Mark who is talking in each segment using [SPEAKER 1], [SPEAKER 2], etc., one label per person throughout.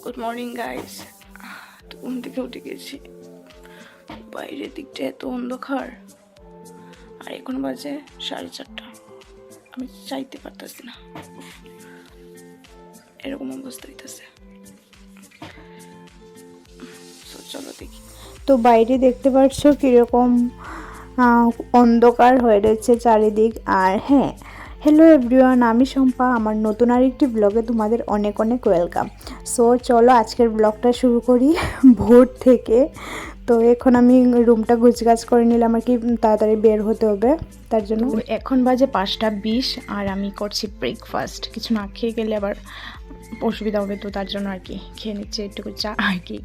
[SPEAKER 1] Good morning guys. তো ঘুম থেকে উঠে গেছি, বাইরের দিকটা এত অন্ধকার আর এখন বাজে 4:30। আমি চাইতে পারতেছি না, এরকম অবস্থা হইতেছে। চলো দেখি।
[SPEAKER 2] তো বাইরে দেখতে পাচ্ছ কীরকম অন্ধকার হয়ে রয়েছে চারিদিক। আর হ্যাঁ, হ্যালো এভরিওয়ান, আমি শম্পা। আমার নতুন আরেকটি ব্লগে তোমাদের অনেক অনেক ওয়েলকাম। সো চলো আজকের ব্লগটা শুরু করি ভোর থেকে। তো এখন আমি রুমটা গুছগাছ করে নিলাম আর কি, তাড়াতাড়ি বের হতে হবে তার জন্য।
[SPEAKER 1] এখন বাজে 5:20 আর আমি করছি ব্রেকফাস্ট। কিছু না খেয়ে গেলে আবার অসুবিধা হবে, তো তার জন্য আর কি খেয়ে নিচ্ছে একটু চা আর কি।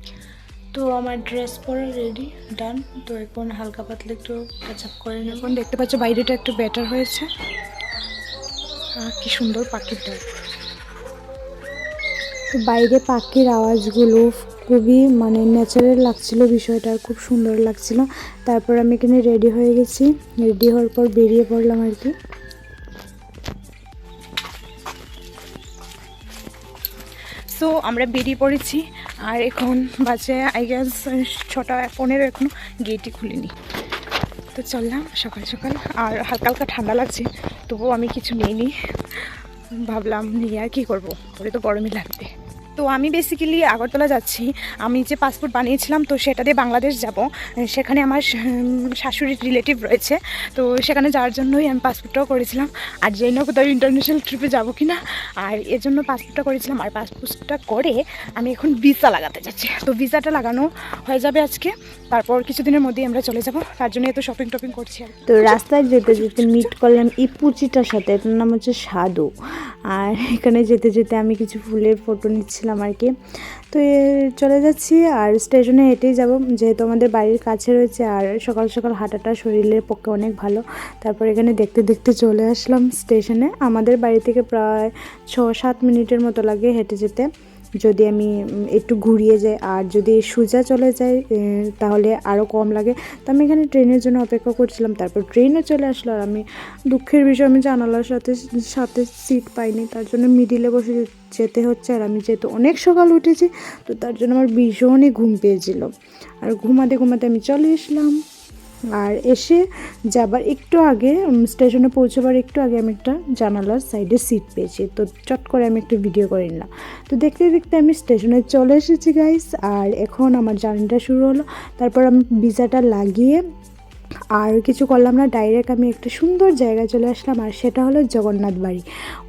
[SPEAKER 1] তো আমার ড্রেস পরা রেডি, ডান। তো এখন হালকা পাতলা একটু টাচ আপ করে নেব। এখন দেখতে পাচ্ছ বাইরেটা একটু বেটার হয়েছে। কি সুন্দর পাখির ডাক।
[SPEAKER 2] তো বাইরে পাখির আওয়াজগুলো খুবই ন্যাচারাল লাগছিল, বিষয়টা খুব সুন্দর লাগছিল। তারপর আমি এখানে রেডি হয়ে গেছি, রেডি হওয়ার পর বেরিয়ে পড়লাম আর কি।
[SPEAKER 1] সো আমরা বেরিয়ে পড়েছি আর এখন বাজে আই গেস 6:15, এখনও গেটই খুলিনি। তো চললাম সকাল সকাল, আর হালকা হালকা ঠান্ডা লাগছে, তবুও আমি কিছু নিইনি। ভাবলাম নিয়ে আর কী করবো, পরে তো গরমই লাগবে। তো আমি বেসিক্যালি আগরতলা যাচ্ছি। আমি যে পাসপোর্ট বানিয়েছিলাম, তো সেটা দিয়ে বাংলাদেশ যাব। সেখানে আমার শাশুড়ির রিলেটিভ রয়েছে, তো সেখানে যাওয়ার জন্যই আমি পাসপোর্টটাও করেছিলাম। আর যেই না কোথাও ইন্টারন্যাশনাল ট্রিপে যাবো কি না, আর এর জন্য পাসপোর্টটা করেছিলাম। আর পাসপোর্টটা করে আমি এখন ভিসা লাগাতে যাচ্ছি। তো ভিসাটা লাগানো হয়ে যাবে আজকে, তারপর কিছুদিনের মধ্যেই আমরা চলে যাব। তার জন্য এত শপিং টপিং করছি আর।
[SPEAKER 2] তো রাস্তায় যেতে যেতে মিট করলাম এই পুচিটার সাথে, এটার নাম হচ্ছে সাধু। আর এখানে যেতে যেতে আমি কিছু ফুলের ফটো নিচ্ছিলাম আর কি। তো চলে যাচ্ছি, আর স্টেশনে হেঁটেই যাব, যেহেতু আমাদের বাড়ির কাছে রয়েছে। আর সকাল সকাল হাঁটাটা শরীরের পক্ষে অনেক ভালো। তারপর এখানে দেখতে দেখতে চলে আসলাম স্টেশনে। আমাদের বাড়ি থেকে প্রায় 6-7 মিনিটের মতো লাগে হেঁটে যেতে, যদি আমি একটু ঘুরিয়ে যাই। আর যদি সোজা চলে যাই তাহলে আরও কম লাগে। তো আমি এখানে ট্রেনের জন্য অপেক্ষা করছিলাম, তারপর ট্রেনও চলে আসলো। আর আমি দুঃখের বিষয়, আমি জানালার সাথে সাথে সিট পাইনি, তার জন্য মিডিলে বসে যেতে হচ্ছে। আর আমি যেহেতু অনেক সকাল উঠেছি, তো তার জন্য আমার ভীষণই ঘুম পেয়েছিল। আর ঘুমাতে ঘুমাতে আমি চলে আসলাম। আর এসে যাবার একটু আগে, স্টেশনে পৌঁছাবার একটু আগে আমি একটা জানালার সাইডে সিট পেয়েছি, তো চট করে আমি একটু ভিডিও করে নিলাম। তো দেখতে দেখতে আমি স্টেশনে চলে এসেছি গাইস। আর এখন আমার জার্নিটা শুরু হলো। তারপর আমি ভিসাটা লাগিয়ে আর কিছু করলাম না, ডাইরেক্ট আমি একটা সুন্দর জায়গায় চলে আসলাম। আর সেটা হলো জগন্নাথ বাড়ি।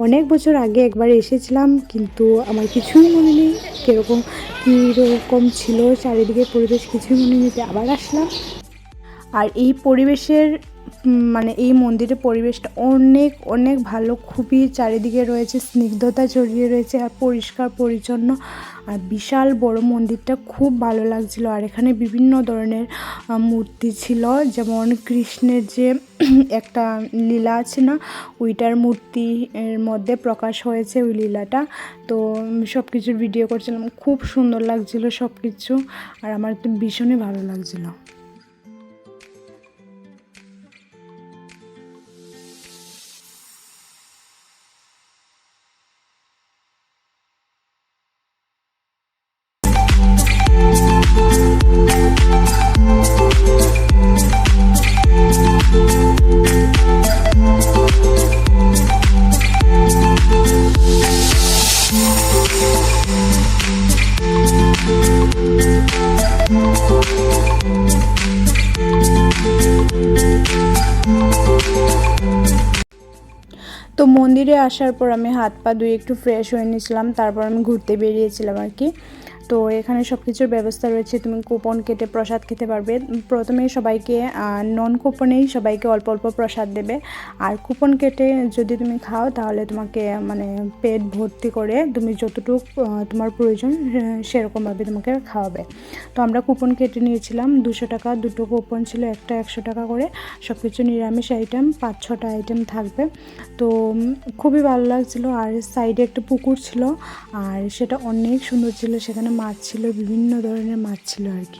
[SPEAKER 2] অনেক বছর আগে একবার এসেছিলাম, কিন্তু আমার কিছুই মনে নেই কীরকম ছিল চারিদিকে পরিবেশ, কিছুই মনে নেই। আবার আসলাম। আর এই পরিবেশের এই মন্দিরের পরিবেশটা অনেক অনেক ভালো, খুবই চারিদিকে রয়েছে স্নিগ্ধতা ছড়িয়ে রয়েছে, আর পরিষ্কার পরিচ্ছন্ন। আর বিশাল বড় মন্দিরটা খুব ভালো লাগছিল। আর এখানে বিভিন্ন ধরনের মূর্তি ছিল, যেমন কৃষ্ণের যে একটা লীলা আছে না, ওইটার মূর্তি এর মধ্যে প্রকাশ হয়েছে ওই লীলাটা। তো সব কিছুর ভিডিও করছিলাম, খুব সুন্দর লাগছিল সব কিছু। আর আমার তো ভীষণই ভালো লাগছিলো। তো মন্দিরে আসার পর আমি হাত পা ধুয়ে একটু ফ্রেশ হয়ে নিয়েছিলাম, তারপর আমি ঘুরতে বেরিয়েছিলাম আর কি। তো এখানে সব কিছুর ব্যবস্থা রয়েছে, তুমি কুপন কেটে প্রসাদ খেতে পারবে। প্রথমে সবাইকে নন কুপনেই সবাইকে অল্প অল্প প্রসাদ দেবে। আর কুপন কেটে যদি তুমি খাও, তাহলে তোমাকে পেট ভর্তি করে তুমি যতটুকু তোমার প্রয়োজন সেরকমভাবে তোমাকে খাওয়াবে। তো আমরা কুপন কেটে নিয়েছিলাম, 200 টাকা দুটো কুপন ছিল, একটা 100 টাকা করে। সব কিছু নিরামিষ আইটেম, 5-6টা আইটেম থাকবে। তো খুবই ভালো লাগছিলো। আর সাইডে একটা পুকুর ছিল, আর সেটা অনেক সুন্দর ছিল। সেখানে মাছ ছিল, বিভিন্ন ধরনের মাছ ছিল আর কি।